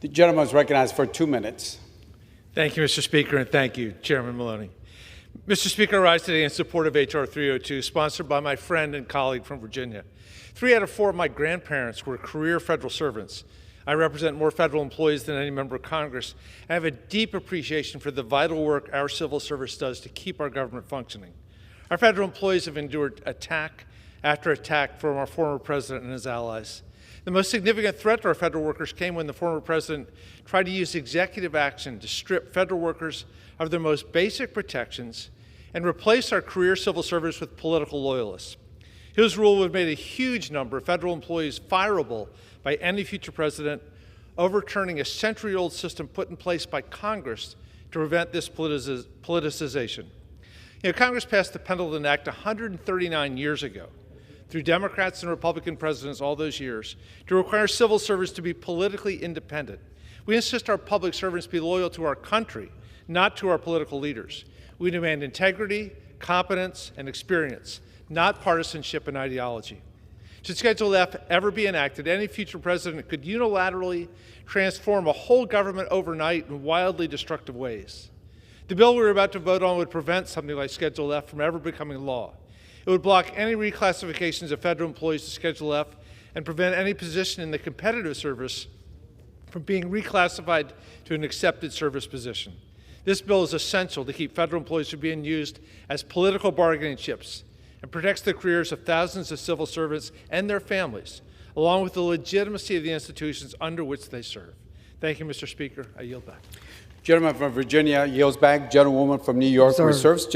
The gentleman is recognized for 2 minutes. Thank you, Mr. Speaker, and thank you, Chairman Maloney. Mr. Speaker, I rise today in support of H.R. 302, sponsored by my friend and colleague from Virginia. 3 out of 4 of my grandparents were career federal servants. I represent more federal employees than any member of Congress. I have a deep appreciation for the vital work our civil service does to keep our government functioning. Our federal employees have endured attack after attack from our former president and his allies. The most significant threat to our federal workers came when the former president tried to use executive action to strip federal workers of their most basic protections and replace our career civil service with political loyalists. His rule would have made a huge number of federal employees fireable by any future president, overturning a century-old system put in place by Congress to prevent this politicization. Congress passed the Pendleton Act 139 years ago, through Democrats and Republican presidents all those years, to require civil service to be politically independent. We insist our public servants be loyal to our country, not to our political leaders. We demand integrity, competence, and experience, not partisanship and ideology. Should Schedule F ever be enacted, any future president could unilaterally transform a whole government overnight in wildly destructive ways. The bill we're about to vote on would prevent something like Schedule F from ever becoming law. It would block any reclassifications of federal employees to Schedule F and prevent any position in the competitive service from being reclassified to an accepted service position. This bill is essential to keep federal employees from being used as political bargaining chips and protects the careers of thousands of civil servants and their families, along with the legitimacy of the institutions under which they serve. Thank you, Mr. Speaker. I yield back. Gentleman from Virginia yields back. Gentlewoman from New York reserves.